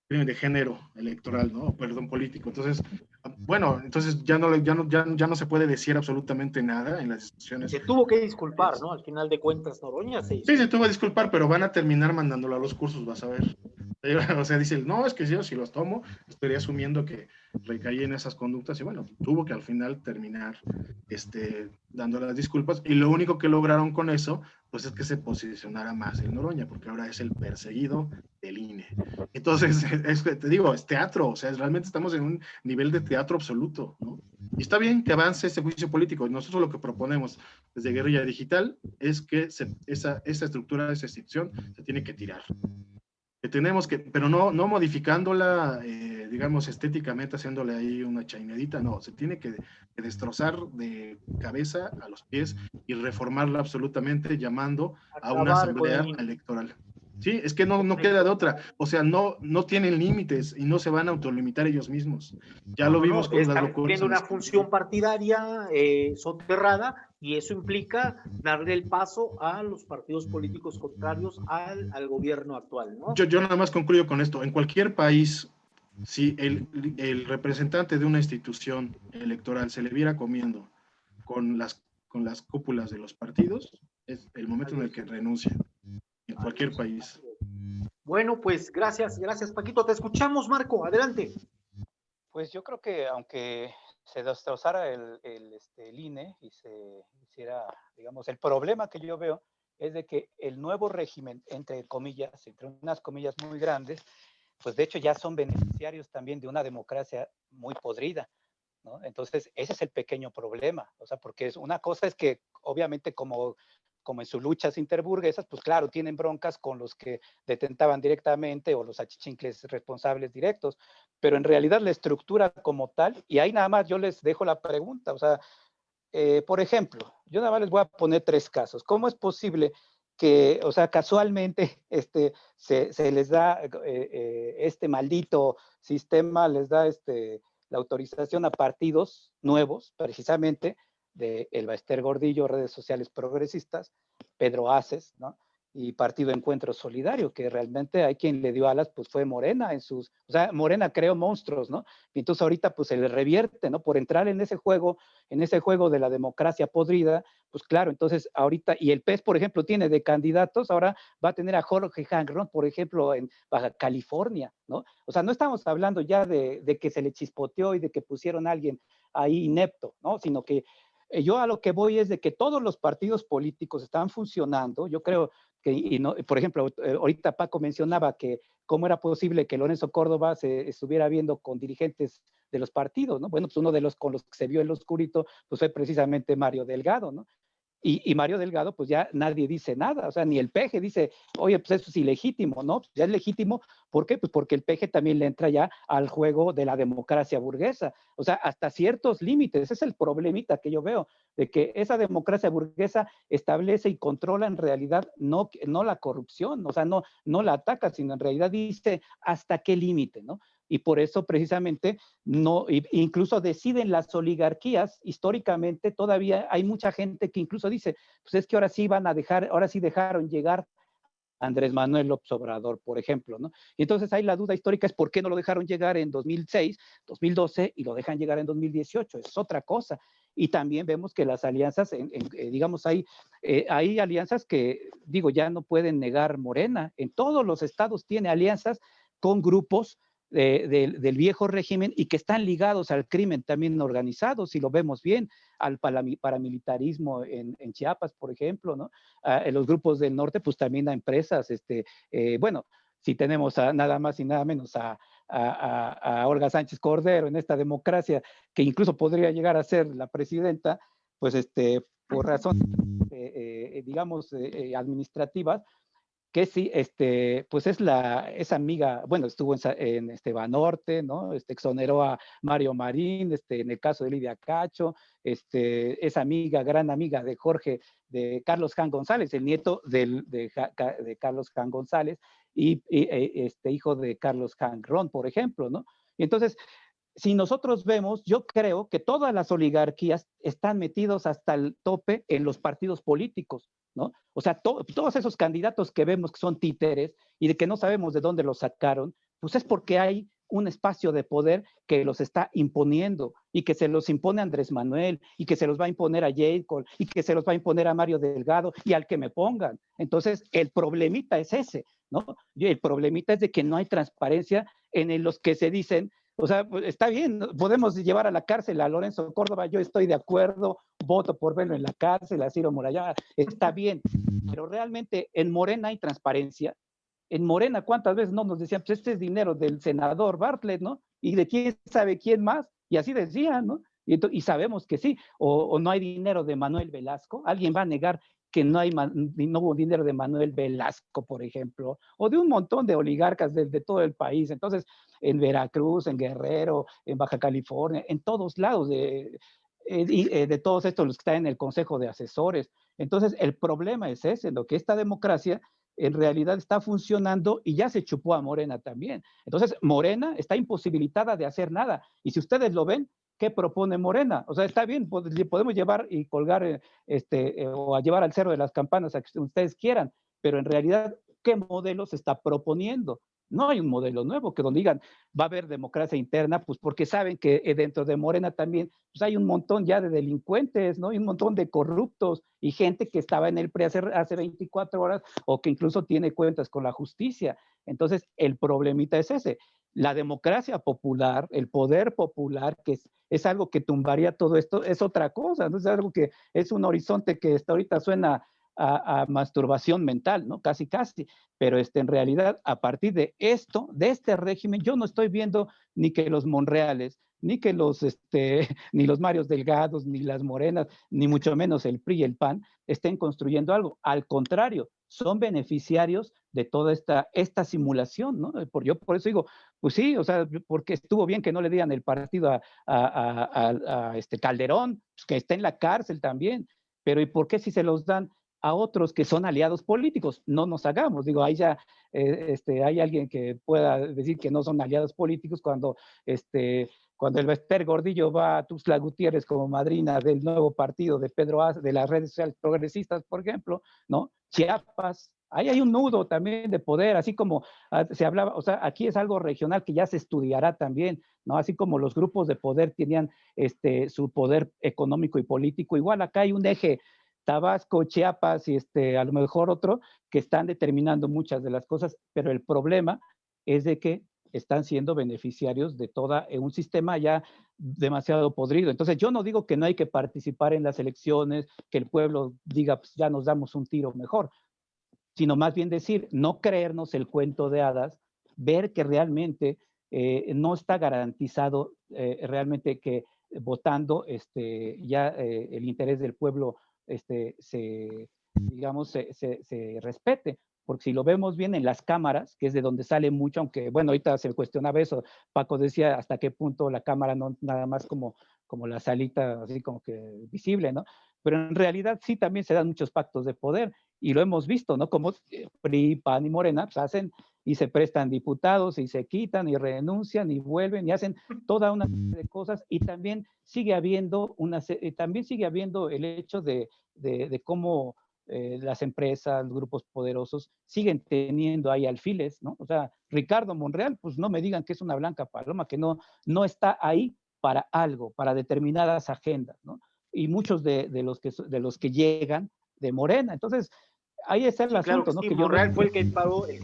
crimen de género electoral, ¿no? Perdón, político. Entonces, bueno, entonces ya no se puede decir absolutamente nada en las discusiones. Se tuvo que disculpar, ¿no? Al final de cuentas, Noroña sí, se tuvo que disculpar, pero van a terminar mandándolo a los cursos, vas a ver. O sea, dice, no, es que yo si los tomo, estaría asumiendo que recaí en esas conductas, y bueno, tuvo que al final terminar dando las disculpas, y lo único que lograron con eso, pues es que se posicionara más el Noroña, porque ahora es el perseguido del INE. Entonces, te digo, es teatro, o sea, realmente estamos en un nivel de teatro absoluto, ¿no? Y está bien que avance ese juicio político. Nosotros lo que proponemos desde Guerrilla Digital es que esa estructura, esa institución, se tiene que tirar. Que tenemos que, pero no modificándola, digamos, estéticamente, haciéndole ahí una chainedita, no, se tiene que destrozar de cabeza a los pies y reformarla absolutamente, llamando a una asamblea electoral. Sí, es que no queda de otra. O sea, no tienen límites y no se van a autolimitar ellos mismos. Ya lo vimos con las Están locuras cumpliendo en una función partidaria soterrada y eso implica darle el paso a los partidos políticos contrarios al gobierno actual, ¿no? Yo nada más concluyo con esto. En cualquier país, si el representante de una institución electoral se le viera comiendo con las cúpulas de los partidos, es el momento en el que renuncia. En cualquier país. Bueno, pues gracias, Paquito. Te escuchamos, Marco. Adelante. Pues yo creo que aunque se destrozara el INE y se hiciera, digamos, el problema que yo veo es de que el nuevo régimen, entre unas comillas muy grandes, pues de hecho ya son beneficiarios también de una democracia muy podrida, ¿no? Entonces, ese es el pequeño problema, o sea, porque una cosa es que obviamente como en sus luchas interburguesas, pues claro, tienen broncas con los que detentaban directamente o los achichincles responsables directos, pero en realidad la estructura como tal, y ahí nada más yo les dejo la pregunta, o sea, por ejemplo, yo nada más les voy a poner 3 casos. ¿Cómo es posible que, o sea, casualmente se les da este maldito sistema, les da la autorización a partidos nuevos, precisamente, de El Baester Gordillo, redes sociales progresistas, Pedro Aces, ¿no? Y Partido Encuentro Solidario, que realmente hay quien le dio alas, pues fue Morena o sea, Morena creó monstruos, ¿no? Y entonces ahorita pues se le revierte, ¿no? Por entrar en ese juego de la democracia podrida, pues claro, entonces ahorita, y el PES, por ejemplo, tiene de candidatos, ahora va a tener a Jorge Hangron, por ejemplo, en Baja California, ¿no? O sea, no estamos hablando ya de que se le chispoteó y de que pusieron a alguien ahí inepto, ¿no? Sino que yo a lo que voy es de que todos los partidos políticos están funcionando. Yo creo que, y no, por ejemplo, ahorita Paco mencionaba que cómo era posible que Lorenzo Córdoba se estuviera viendo con dirigentes de los partidos, ¿no? Bueno, pues uno de los con los que se vio el oscurito, pues fue precisamente Mario Delgado, ¿no? Y Mario Delgado, pues ya nadie dice nada, o sea, ni el PG dice, oye, pues eso es ilegítimo, ¿no? Pues ya es legítimo, ¿por qué? Pues porque el PG también le entra ya al juego de la democracia burguesa, o sea, hasta ciertos límites, ese es el problemita que yo veo, de que esa democracia burguesa establece y controla en realidad no la corrupción, o sea, no la ataca, sino en realidad dice hasta qué límite, ¿no? Y por eso precisamente no, incluso deciden las oligarquías, históricamente todavía hay mucha gente que incluso dice, pues es que ahora sí van a dejar, ahora sí dejaron llegar a Andrés Manuel López Obrador, por ejemplo, ¿no? Y entonces ahí la duda histórica es por qué no lo dejaron llegar en 2006, 2012 y lo dejan llegar en 2018, es otra cosa. Y también vemos que las alianzas, digamos, hay alianzas que, digo, ya no pueden negar Morena. En todos los estados tiene alianzas con grupos del viejo régimen y que están ligados al crimen también organizado, si lo vemos bien, al paramilitarismo en Chiapas, por ejemplo, ¿no? En los grupos del norte, pues también a empresas, bueno, si tenemos nada más y nada menos a Olga Sánchez Cordero en esta democracia, que incluso podría llegar a ser la presidenta, pues por razones, digamos, administrativas, que sí, pues es amiga, bueno, estuvo en Banorte, ¿no? Exoneró a Mario Marín, en el caso de Lidia Cacho, es amiga, gran amiga de Carlos Jan González, el nieto de Carlos Jan González, y hijo de Carlos Jan Ron, por ejemplo, ¿no? Y entonces, si nosotros vemos, yo creo que todas las oligarquías están metidos hasta el tope en los partidos políticos, ¿no? O sea, todos esos candidatos que vemos que son títeres y de que no sabemos de dónde los sacaron, pues es porque hay un espacio de poder que los está imponiendo y que se los impone a Andrés Manuel y que se los va a imponer a Jacob y que se los va a imponer a Mario Delgado y al que me pongan. Entonces, el problemita es ese, ¿no? Y el problemita es de que no hay transparencia en los que se dicen, o sea, está bien, podemos llevar a la cárcel a Lorenzo Córdoba, yo estoy de acuerdo, voto por verlo en la cárcel, a Ciro Murayama, está bien, pero realmente en Morena hay transparencia. En Morena, ¿cuántas veces no nos decían, pues este es dinero del senador Bartlett, ¿no? Y de quién sabe quién más, y así decían, ¿no? Y sabemos que sí, o no hay dinero de Manuel Velasco, alguien va a negar que no hubo dinero de Manuel Velasco, por ejemplo, o de un montón de oligarcas de todo el país. Entonces, en Veracruz, en Guerrero, en Baja California, en todos lados de todos estos los que están en el Consejo de Asesores. Entonces, el problema es ese, lo que esta democracia en realidad está funcionando y ya se chupó a Morena también. Entonces, Morena está imposibilitada de hacer nada. Y si ustedes lo ven, ¿qué propone Morena? O sea, está bien, podemos llevar y colgar o a llevar al Cerro de las Campanas a que ustedes quieran, pero en realidad, ¿qué modelo se está proponiendo? No hay un modelo nuevo que donde digan va a haber democracia interna, pues porque saben que dentro de Morena también pues hay un montón ya de delincuentes, ¿no? Y un montón de corruptos y gente que estaba en el PRI hace 24 horas o que incluso tiene cuentas con la justicia. Entonces, el problemita es ese. La democracia popular, el poder popular, que es algo que tumbaría todo esto, es otra cosa, ¿no? Es algo que es un horizonte que hasta ahorita suena a masturbación mental, ¿no? Casi, casi. Pero en realidad, a partir de esto, de este régimen, yo no estoy viendo ni que los Monreales, ni que ni los Marios Delgados, ni las Morenas, ni mucho menos el PRI y el PAN estén construyendo algo. Al contrario, son beneficiarios de toda esta simulación, ¿no? Yo por eso digo, pues sí, o sea, porque estuvo bien que no le dieran el partido a Calderón, pues que está en la cárcel también, pero ¿y por qué si se los dan a otros que son aliados políticos? No nos hagamos, digo, ahí ya hay alguien que pueda decir que no son aliados políticos cuando el Bester Gordillo va a Tuxtla Gutiérrez como madrina del nuevo partido de Pedro Aza, de las redes sociales progresistas, por ejemplo, ¿no? Chiapas, ahí hay un nudo también de poder, así como se hablaba, o sea, aquí es algo regional que ya se estudiará también, ¿no? Así como los grupos de poder tenían su poder económico y político, igual acá hay un eje Tabasco, Chiapas y a lo mejor otro, que están determinando muchas de las cosas, pero el problema es de que están siendo beneficiarios de todo un sistema ya demasiado podrido. Entonces yo no digo que no hay que participar en las elecciones, que el pueblo diga, pues ya nos damos un tiro mejor, sino más bien decir, no creernos el cuento de hadas, ver que realmente no está garantizado realmente que votando ya el interés del pueblo digamos, se respete. Porque si lo vemos bien en las cámaras, que es de donde sale mucho, aunque, bueno, ahorita se cuestionaba eso, Paco decía hasta qué punto la cámara no nada más como la salita así como que visible, ¿no? Pero en realidad sí también se dan muchos pactos de poder y lo hemos visto, ¿no? Como PRI, PAN y Morena pues hacen y se prestan diputados y se quitan y renuncian y vuelven y hacen toda una serie de cosas y también sigue habiendo el hecho de cómo las empresas, los grupos poderosos siguen teniendo ahí alfiles, ¿no? O sea, Ricardo Monreal, pues no me digan que es una blanca paloma, que no está ahí para algo, para determinadas agendas, ¿no? Y muchos de los que llegan de Morena. Entonces, ahí está el asunto, ¿no? Sí, Que yo Monreal fue el que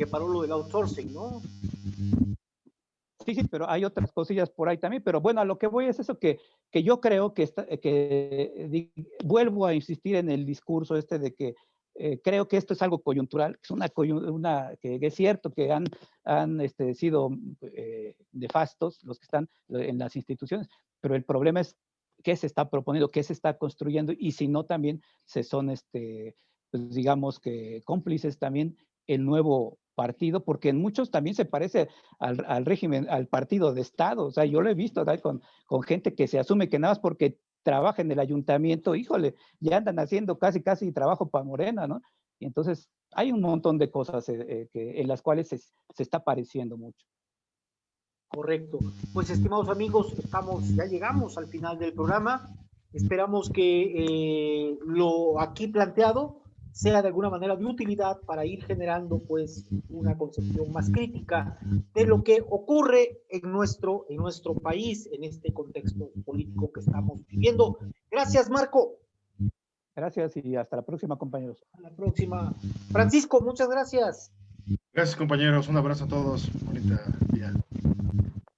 paró lo del outsourcing, ¿no? Sí, pero hay otras cosillas por ahí también, pero bueno, a lo que voy es eso que yo creo que vuelvo a insistir en el discurso de que creo que esto es algo coyuntural, es que es cierto que han sido nefastos los que están en las instituciones, pero el problema es qué se está proponiendo, qué se está construyendo y si no también se son, pues digamos que cómplices también el nuevo partido, porque en muchos también se parece al régimen, al partido de Estado. O sea, yo lo he visto con gente que se asume que nada más porque trabaja en el ayuntamiento, híjole, ya andan haciendo casi trabajo para Morena, ¿no? Y entonces hay un montón de cosas en las cuales se está pareciendo mucho. Correcto. Pues estimados amigos, ya llegamos al final del programa. Esperamos que lo aquí planteado sea de alguna manera de utilidad para ir generando pues una concepción más crítica de lo que ocurre en nuestro país, en este contexto político que estamos viviendo. Gracias, Marco. Gracias y hasta la próxima, compañeros. A la próxima. Francisco, muchas gracias. Gracias, compañeros. Un abrazo a todos. Bonita día.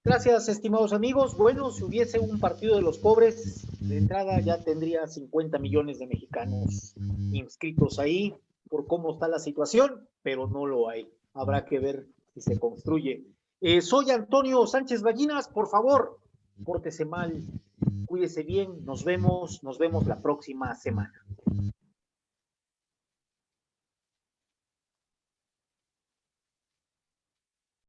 Gracias, estimados amigos. Bueno, si hubiese un partido de los pobres, de entrada ya tendría 50 millones de mexicanos inscritos ahí por cómo está la situación, pero no lo hay. Habrá que ver si se construye. Soy Antonio Sánchez Ballinas. Por favor, pórtese mal, cuídese bien. Nos vemos la próxima semana.